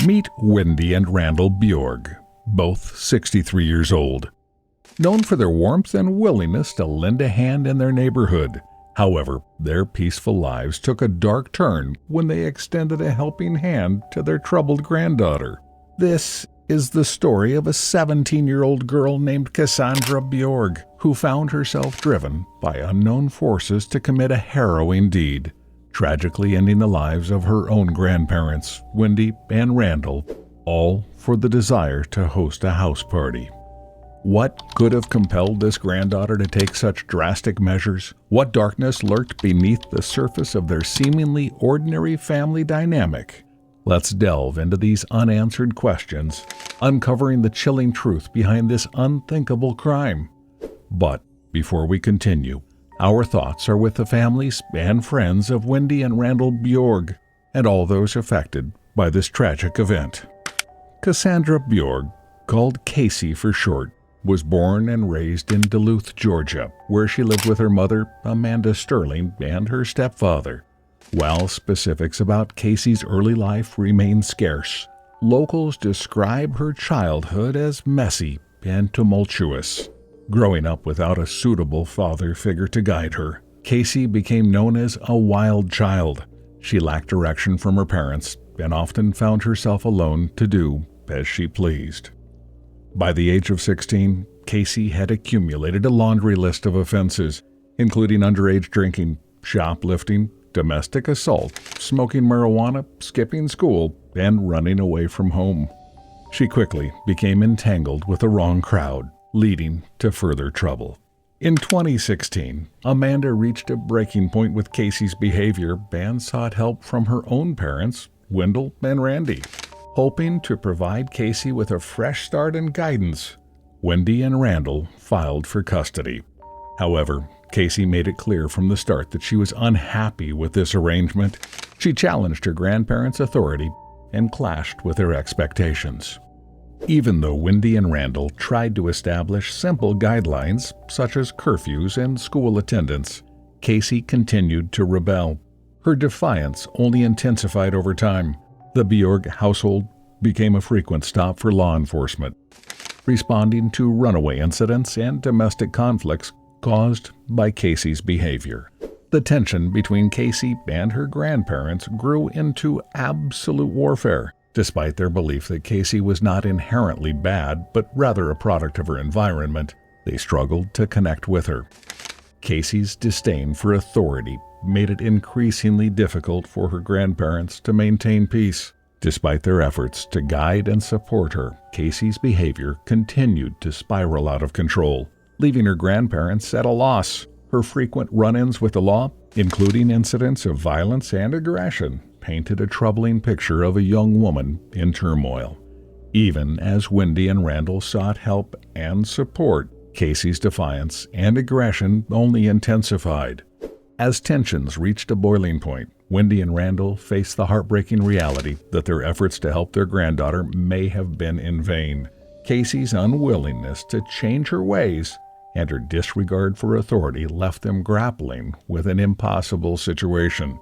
Meet Wendy and Randall Bjorge, both 63 years old. Known for their warmth and willingness to lend a hand in their neighborhood. However, their peaceful lives took a dark turn when they extended a helping hand to their troubled granddaughter. This is the story of a 17-year-old girl named Cassandra Bjorge, who found herself driven by unknown forces to commit a harrowing deed, tragically ending the lives of her own grandparents, Wendy and Randall, all for the desire to host a house party. What could have compelled this granddaughter to take such drastic measures? What darkness lurked beneath the surface of their seemingly ordinary family dynamic? Let's delve into these unanswered questions, uncovering the chilling truth behind this unthinkable crime. But before we continue, our thoughts are with the families and friends of Wendy and Randall Bjorge and all those affected by this tragic event. Cassandra Bjorge, called Casey for short, was born and raised in Duluth, Georgia, where she lived with her mother, Amanda Sterling, and her stepfather. While specifics about Casey's early life remain scarce, locals describe her childhood as messy and tumultuous. Growing up without a suitable father figure to guide her, Casey became known as a wild child. She lacked direction from her parents and often found herself alone to do as she pleased. By the age of 16, Casey had accumulated a laundry list of offenses, including underage drinking, shoplifting, domestic assault, smoking marijuana, skipping school, and running away from home. She quickly became entangled with the wrong crowd, leading to further trouble. In 2016, Amanda reached a breaking point with Casey's behavior and sought help from her own parents, Wendell and Randy. Hoping to provide Casey with a fresh start and guidance, Wendy and Randall filed for custody. However, Casey made it clear from the start that she was unhappy with this arrangement. She challenged her grandparents' authority and clashed with their expectations. Even though Wendy and Randall tried to establish simple guidelines, such as curfews and school attendance, Casey continued to rebel. Her defiance only intensified over time. The Bjorge household became a frequent stop for law enforcement, responding to runaway incidents and domestic conflicts caused by Casey's behavior. The tension between Casey and her grandparents grew into absolute warfare. Despite their belief that Casey was not inherently bad, but rather a product of her environment, they struggled to connect with her. Casey's disdain for authority made it increasingly difficult for her grandparents to maintain peace. Despite their efforts to guide and support her, Casey's behavior continued to spiral out of control, leaving her grandparents at a loss. Her frequent run-ins with the law, including incidents of violence and aggression, painted a troubling picture of a young woman in turmoil. Even as Wendy and Randall sought help and support, Casey's defiance and aggression only intensified. As tensions reached a boiling point, Wendy and Randall faced the heartbreaking reality that their efforts to help their granddaughter may have been in vain. Casey's unwillingness to change her ways and her disregard for authority left them grappling with an impossible situation.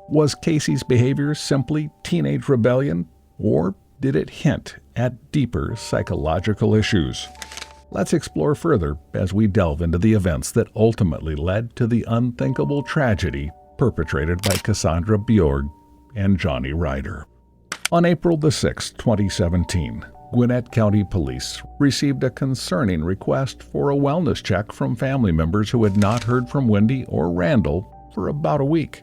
Was Casey's behavior simply teenage rebellion, or did it hint at deeper psychological issues? Let's explore further as we delve into the events that ultimately led to the unthinkable tragedy perpetrated by Cassandra Bjorge and Johnny Ryder. On April 6, 2017, Gwinnett County Police received a concerning request for a wellness check from family members who had not heard from Wendy or Randall for about a week.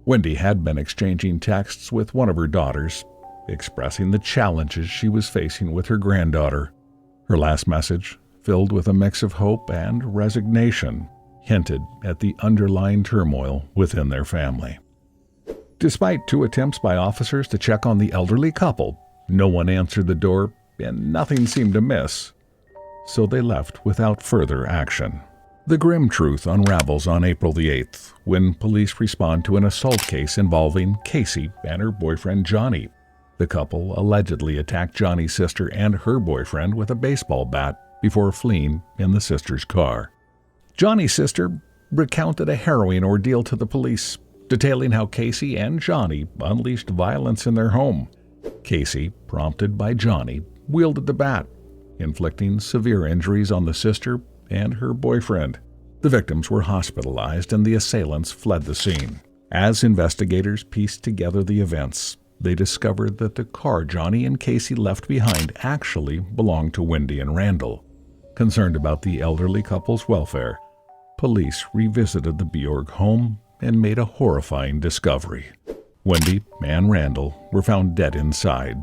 Wendy had been exchanging texts with one of her daughters, expressing the challenges she was facing with her granddaughter. Her last message, filled with a mix of hope and resignation, hinted at the underlying turmoil within their family. Despite 2 attempts by officers to check on the elderly couple, no one answered the door and nothing seemed amiss, so they left without further action. The grim truth unravels on April the 8th when police respond to an assault case involving Casey and her boyfriend Johnny. The couple allegedly attacked Johnny's sister and her boyfriend with a baseball bat before fleeing in the sister's car. Johnny's sister recounted a harrowing ordeal to the police, detailing how Casey and Johnny unleashed violence in their home. Casey, prompted by Johnny, wielded the bat, inflicting severe injuries on the sister and her boyfriend. The victims were hospitalized and the assailants fled the scene. As investigators pieced together the events, they discovered that the car Johnny and Casey left behind actually belonged to Wendy and Randall. Concerned about the elderly couple's welfare, police revisited the Bjorge home and made a horrifying discovery. Wendy and Randall were found dead inside,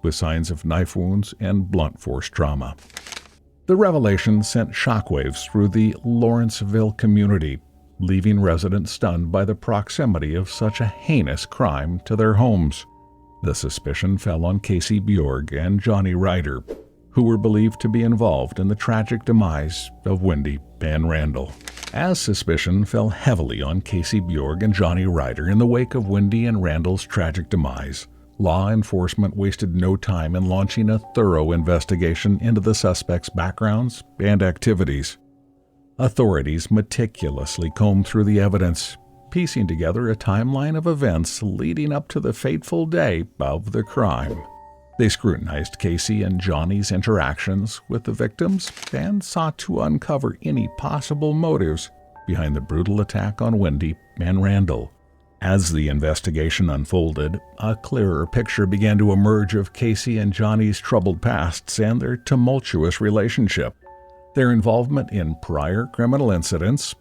with signs of knife wounds and blunt force trauma. The revelation sent shockwaves through the Lawrenceville community, leaving residents stunned by the proximity of such a heinous crime to their homes. The suspicion fell on Casey Bjorge and Johnny Ryder, who were believed to be involved in the tragic demise of Wendy and Randall. As suspicion fell heavily on Casey Bjorge and Johnny Ryder in the wake of Wendy and Randall's tragic demise, law enforcement wasted no time in launching a thorough investigation into the suspects' backgrounds and activities. Authorities meticulously combed through the evidence, piecing together a timeline of events leading up to the fateful day of the crime. They scrutinized Casey and Johnny's interactions with the victims and sought to uncover any possible motives behind the brutal attack on Wendy and Randall. As the investigation unfolded, a clearer picture began to emerge of Casey and Johnny's troubled pasts and their tumultuous relationship. Their involvement in prior criminal incidents,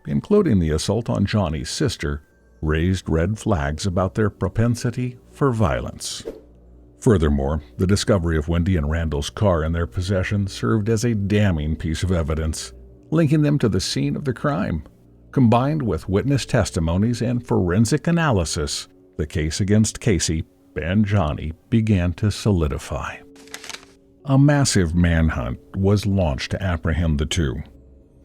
including the assault on Johnny's sister, raised red flags about their propensity for violence. Furthermore, the discovery of Wendy and Randall's car in their possession served as a damning piece of evidence, linking them to the scene of the crime. Combined with witness testimonies and forensic analysis, the case against Casey and Johnny began to solidify. A massive manhunt was launched to apprehend the two.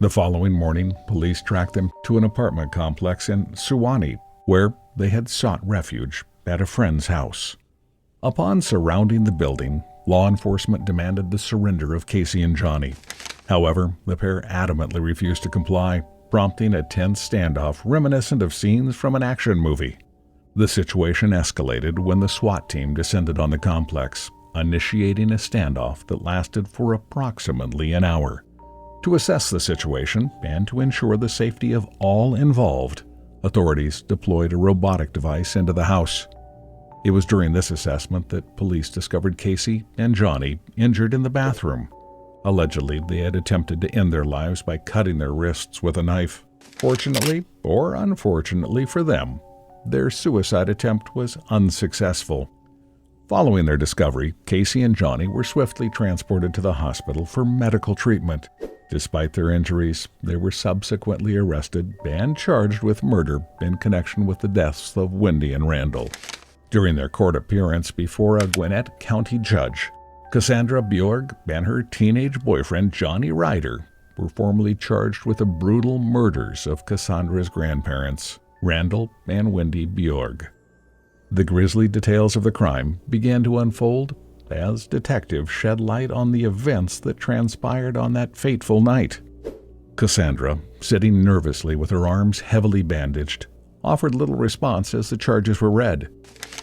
The following morning, police tracked them to an apartment complex in Suwanee, where they had sought refuge at a friend's house. Upon surrounding the building, law enforcement demanded the surrender of Casey and Johnny. However, the pair adamantly refused to comply, prompting a tense standoff reminiscent of scenes from an action movie. The situation escalated when the SWAT team descended on the complex, initiating a standoff that lasted for approximately an hour. To assess the situation and to ensure the safety of all involved, authorities deployed a robotic device into the house. It was during this assessment that police discovered Casey and Johnny injured in the bathroom. Allegedly, they had attempted to end their lives by cutting their wrists with a knife. Fortunately, or unfortunately for them, their suicide attempt was unsuccessful. Following their discovery, Casey and Johnny were swiftly transported to the hospital for medical treatment. Despite their injuries, they were subsequently arrested and charged with murder in connection with the deaths of Wendy and Randall. During their court appearance before a Gwinnett County judge, Cassandra Bjorge and her teenage boyfriend Johnny Ryder were formally charged with the brutal murders of Cassandra's grandparents, Randall and Wendy Bjorge. The grisly details of the crime began to unfold as detectives shed light on the events that transpired on that fateful night. Cassandra, sitting nervously with her arms heavily bandaged, offered little response as the charges were read.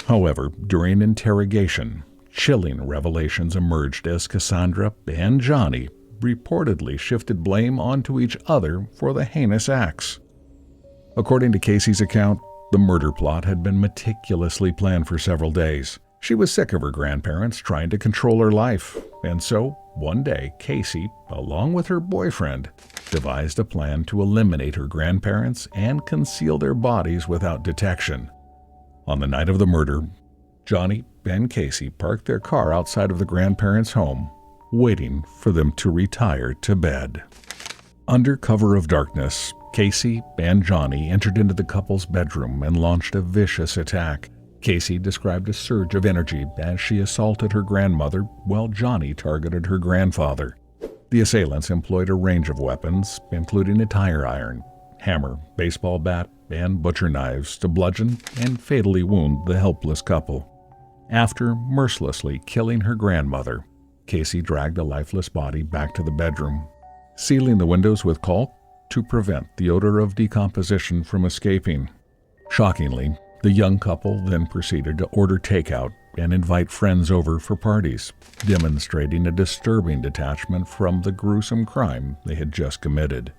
However, during interrogation, chilling revelations emerged as Cassandra and Johnny reportedly shifted blame onto each other for the heinous acts. According to Casey's account, the murder plot had been meticulously planned for several days. She was sick of her grandparents trying to control her life, and so, one day, Casey, along with her boyfriend, devised a plan to eliminate her grandparents and conceal their bodies without detection. On the night of the murder, Johnny and Casey parked their car outside of the grandparents' home, waiting for them to retire to bed. Under cover of darkness, Casey and Johnny entered into the couple's bedroom and launched a vicious attack. Casey described a surge of energy as she assaulted her grandmother, while Johnny targeted her grandfather. The assailants employed a range of weapons, including a tire iron, hammer, baseball bat, and butcher knives to bludgeon and fatally wound the helpless couple. After mercilessly killing her grandmother, Casey dragged the lifeless body back to the bedroom, sealing the windows with caulk to prevent the odor of decomposition from escaping. Shockingly, the young couple then proceeded to order takeout and invite friends over for parties, demonstrating a disturbing detachment from the gruesome crime they had just committed.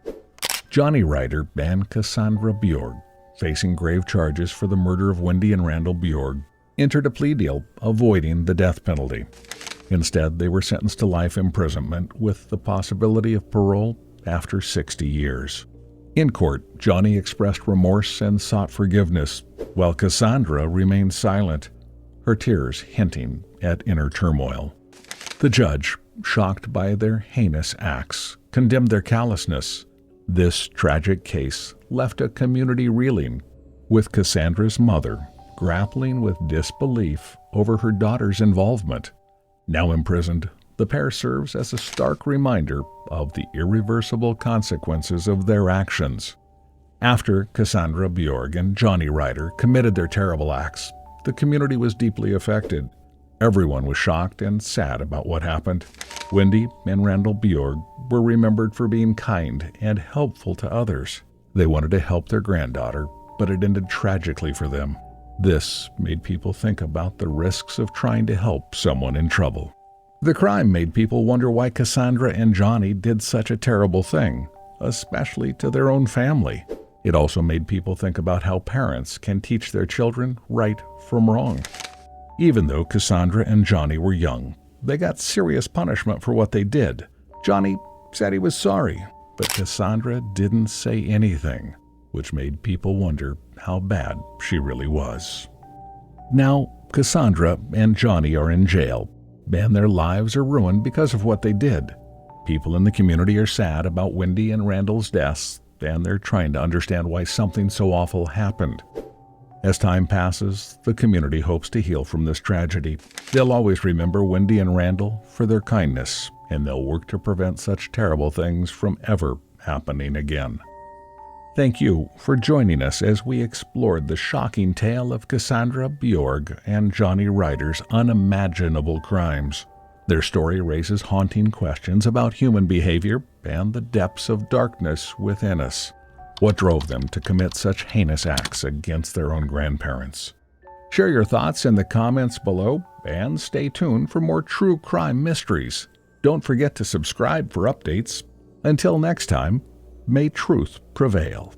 Johnny Ryder and Cassandra Bjorge, facing grave charges for the murder of Wendy and Randall Bjorge, entered a plea deal avoiding the death penalty. Instead, they were sentenced to life imprisonment with the possibility of parole after 60 years. In court, Johnny expressed remorse and sought forgiveness, while Cassandra remained silent, her tears hinting at inner turmoil. The judge, shocked by their heinous acts, condemned their callousness. This tragic case left a community reeling, with Cassandra's mother grappling with disbelief over her daughter's involvement. Now imprisoned, the pair serves as a stark reminder of the irreversible consequences of their actions. After Cassandra Bjorge and Johnny Ryder committed their terrible acts, the community was deeply affected. Everyone was shocked and sad about what happened. Wendy and Randall Bjorge were remembered for being kind and helpful to others. They wanted to help their granddaughter, but it ended tragically for them. This made people think about the risks of trying to help someone in trouble. The crime made people wonder why Cassandra and Johnny did such a terrible thing, especially to their own family. It also made people think about how parents can teach their children right from wrong. Even though Cassandra and Johnny were young, they got serious punishment for what they did. Johnny said he was sorry, but Cassandra didn't say anything, which made people wonder how bad she really was. Now, Cassandra and Johnny are in jail, and their lives are ruined because of what they did. People in the community are sad about Wendy and Randall's deaths, and they're trying to understand why something so awful happened. As time passes, the community hopes to heal from this tragedy. They'll always remember Wendy and Randall for their kindness, and they'll work to prevent such terrible things from ever happening again. Thank you for joining us as we explored the shocking tale of Cassandra Bjorge and Johnny Ryder's unimaginable crimes. Their story raises haunting questions about human behavior and the depths of darkness within us. What drove them to commit such heinous acts against their own grandparents? Share your thoughts in the comments below and stay tuned for more true crime mysteries. Don't forget to subscribe for updates. Until next time, may truth prevail.